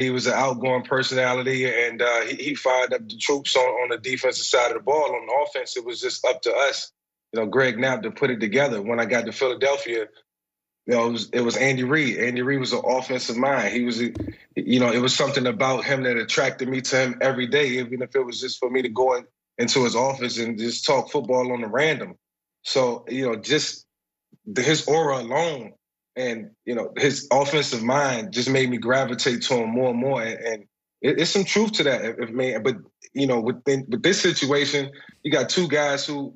He was an outgoing personality, and he fired up the troops on the defensive side of the ball. On the offense, it was just up to us, Greg Knapp, to put it together. When I got to Philadelphia, it was Andy Reid. Andy Reid was an offensive mind. He was, it was something about him that attracted me to him every day, even if it was just for me to go into his office and just talk football on the random. So, just his aura alone and, his offensive mind just made me gravitate to him more and more. And it's some truth to that, but, with this situation, you got two guys who,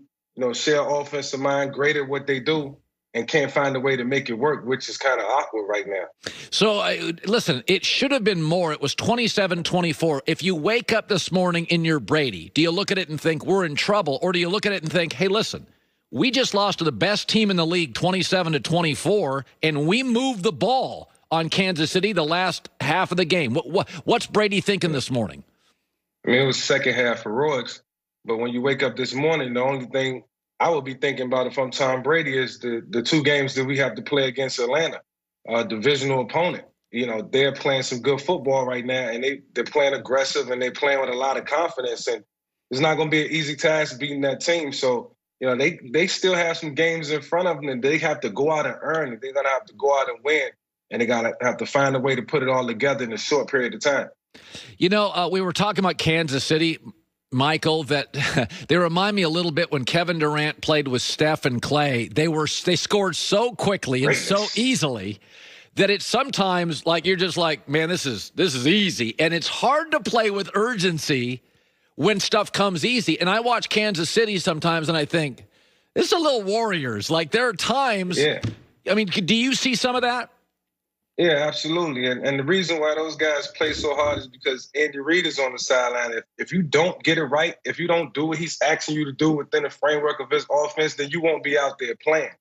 share offensive mind, great at what they do, and can't find a way to make it work, which is kind of awkward right now. So, listen, it should have been more. It was 27-24. If you wake up this morning and you're Brady, do you look at it and think we're in trouble? Or do you look at it and think, hey, listen, we just lost to the best team in the league 27-24, and we moved the ball on Kansas City the last half of the game. What's Brady thinking this morning? I mean, it was second half heroics, but when you wake up this morning, the only thing I would be thinking about if I'm Tom Brady is the two games that we have to play against Atlanta, a divisional opponent. They're playing some good football right now, and they're playing aggressive, and they're playing with a lot of confidence. And it's not going to be an easy task beating that team. So, they still have some games in front of them, and they have to go out and earn it. They're going to have to go out and win, and they got to have to find a way to put it all together in a short period of time. We were talking about Kansas City, Michael, that they remind me a little bit when Kevin Durant played with Steph and Clay. They scored so quickly and so easily that it's sometimes like you're just like, man, this is easy. And it's hard to play with urgency when stuff comes easy. And I watch Kansas City sometimes and I think, this is a little Warriors. Like there are times, I mean, do you see some of that? Yeah, absolutely. And the reason why those guys play so hard is because Andy Reid is on the sideline. If you don't get it right, if you don't do what he's asking you to do within the framework of his offense, then you won't be out there playing.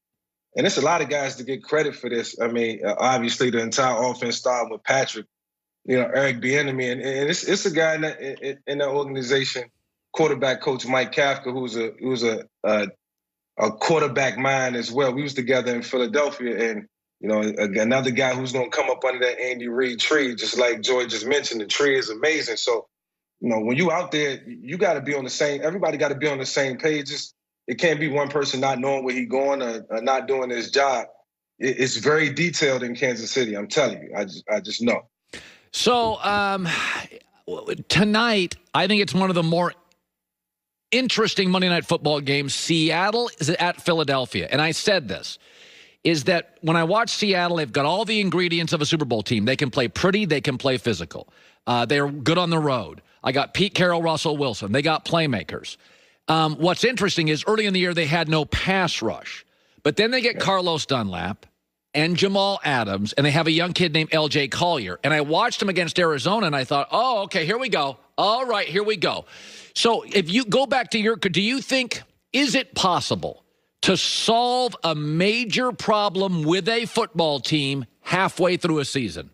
And it's a lot of guys to get credit for this. I mean, obviously the entire offense started with Patrick, Eric Bieniemy, and it's a guy in that organization, quarterback coach Mike Kafka, who's a quarterback mind as well. We was together in Philadelphia, and another guy who's going to come up under that Andy Reid tree, just like Joy just mentioned, the tree is amazing. So, when you out there, you got to be on the same, everybody got to be on the same page. It can't be one person not knowing where he's going or not doing his job. It's very detailed in Kansas City. I'm telling you, I just know. So tonight, I think it's one of the more interesting Monday Night Football games. Seattle is at Philadelphia. And I said this, is that when I watch Seattle, they've got all the ingredients of a Super Bowl team. They can play pretty. They can play physical. They're good on the road. I got Pete Carroll, Russell Wilson. They got playmakers. What's interesting is early in the year, they had no pass rush. But then they get Carlos Dunlap and Jamal Adams, and they have a young kid named L.J. Collier. And I watched him against Arizona, and I thought, oh, okay, here we go. All right, here we go. So if you go back to do you think, is it possible to solve a major problem with a football team halfway through a season?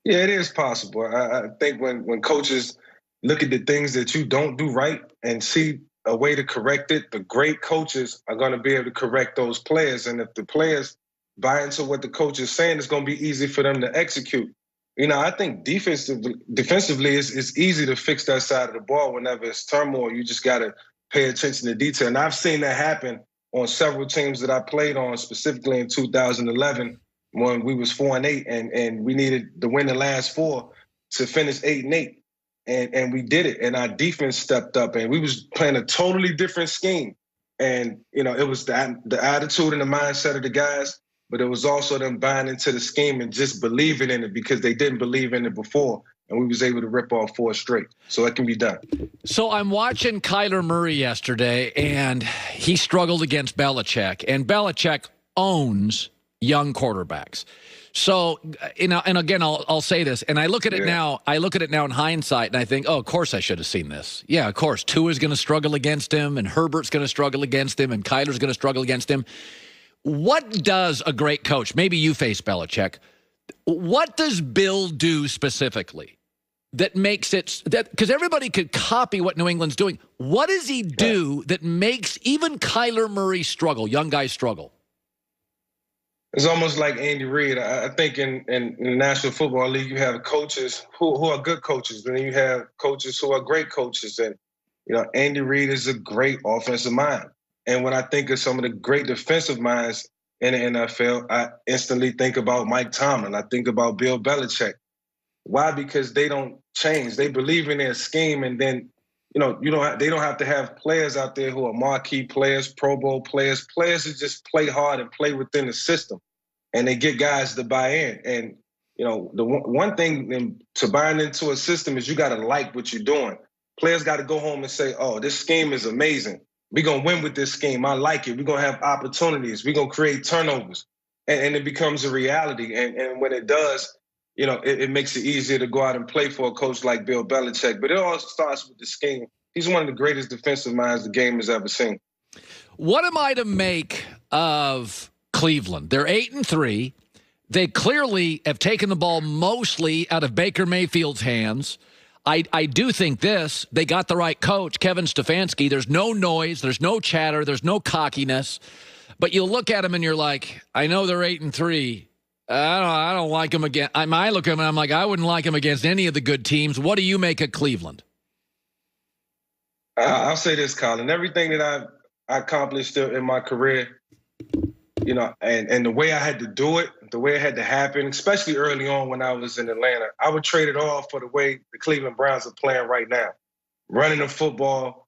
Yeah, it is possible. I think when coaches look at the things that you don't do right and see a way to correct it, the great coaches are going to be able to correct those players. And if the players buy into what the coach is saying, it's going to be easy for them to execute. I think defensively, it's easy to fix that side of the ball whenever it's turmoil. You just got to pay attention to detail. And I've seen that happen on several teams that I played on, specifically in 2011 when we was 4-8 and we needed to win the last four to finish 8-8. And we did it, and our defense stepped up, and we was playing a totally different scheme. And, it was the attitude and the mindset of the guys, but it was also them buying into the scheme and just believing in it because they didn't believe in it before, and we was able to rip off 4 straight. So it can be done. So I'm watching Kyler Murray yesterday, and he struggled against Belichick, and Belichick owns young quarterbacks. So, and again, I'll say this, and I look at it now. I look at it now in hindsight, and I think, oh, of course I should have seen this. Yeah, of course. Tua's going to struggle against him, and Herbert's going to struggle against him, and Kyler's going to struggle against him. What does a great coach? Maybe you face Belichick. What does Bill do specifically that makes it that? Because everybody could copy what New England's doing. What does he do that makes even Kyler Murray struggle? Young guys struggle. It's almost like Andy Reid. I think in the National Football League, you have coaches who are good coaches, and then you have coaches who are great coaches. And, Andy Reid is a great offensive mind. And when I think of some of the great defensive minds in the NFL, I instantly think about Mike Tomlin. I think about Bill Belichick. Why? Because they don't change. They believe in their scheme, and then they don't have to have players out there who are marquee players, Pro Bowl players who just play hard and play within the system, and they get guys to buy in. And the one thing to buying into a system is you got to like what you're doing. Players got to go home and say, "Oh, this scheme is amazing. We're gonna win with this scheme. I like it. We're gonna have opportunities. We're gonna create turnovers," and it becomes a reality. And when it does, it makes it easier to go out and play for a coach like Bill Belichick. But it all starts with the scheme. He's one of the greatest defensive minds the game has ever seen. What am I to make of Cleveland? They're 8-3. They clearly have taken the ball mostly out of Baker Mayfield's hands. I do think they got the right coach, Kevin Stefanski. There's no noise. There's no chatter. There's no cockiness. But you look at him and you're like, I know they're 8-3. I don't like him again. I look at him and I'm like, I wouldn't like him against any of the good teams. What do you make of Cleveland? I'll say this, Colin. Everything that I accomplished in my career, and the way I had to do it, the way it had to happen, especially early on when I was in Atlanta, I would trade it all for the way the Cleveland Browns are playing right now. Running the football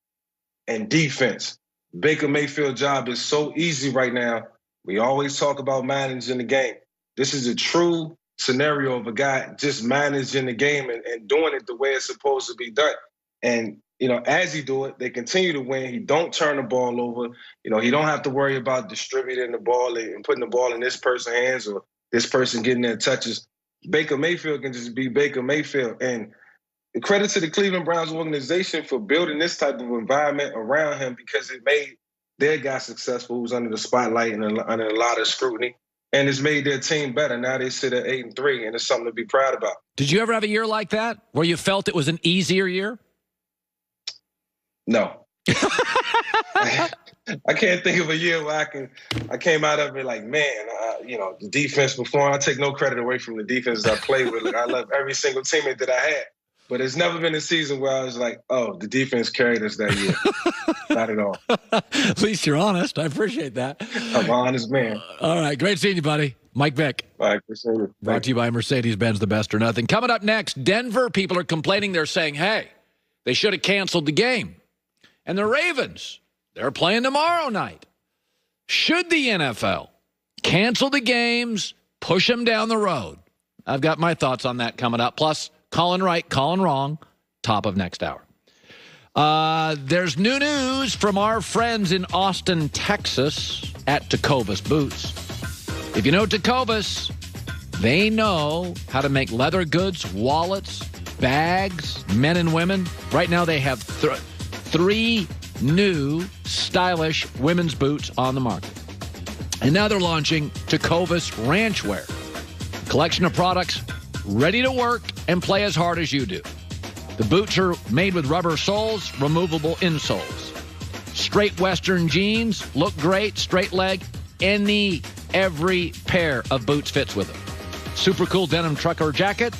and defense. Baker Mayfield's job is so easy right now. We always talk about managing the game. This is a true scenario of a guy just managing the game and doing it the way it's supposed to be done. And, as he do it, they continue to win. He don't turn the ball over. He don't have to worry about distributing the ball and putting the ball in this person's hands or this person getting their touches. Baker Mayfield can just be Baker Mayfield. And credit to the Cleveland Browns organization for building this type of environment around him, because it made their guy successful, who's under the spotlight and under a lot of scrutiny. And it's made their team better. Now they sit at 8-3, and it's something to be proud about. Did you ever have a year like that where you felt it was an easier year? No. I can't think of a year where I came out of it like, man, the defense performed. I take no credit away from the defenses I played with. I love every single teammate that I had. But it's never been a season where I was like, oh, the defense carried us that year. Not at all. At least you're honest. I appreciate that. I'm an honest man. All right. Great seeing you, buddy. Mike Vick. All right. Appreciate it. Brought to you by Mercedes-Benz, the best or nothing. Coming up next, Denver. People are complaining. They're saying, hey, they should have canceled the game. And the Ravens, they're playing tomorrow night. Should the NFL cancel the games, push them down the road? I've got my thoughts on that coming up. Plus, Colin right, Colin wrong, top of next hour. There's new news from our friends in Austin, Texas at Tecovas Boots. If you know Tecovas, they know how to make leather goods, wallets, bags, men and women. Right now they have three new stylish women's boots on the market. And now they're launching Tecovas Ranchwear. Collection of products ready to work and play as hard as you do. The boots are made with rubber soles, removable insoles. Straight Western jeans look great, straight leg. Every pair of boots fits with them. Super cool denim trucker jacket,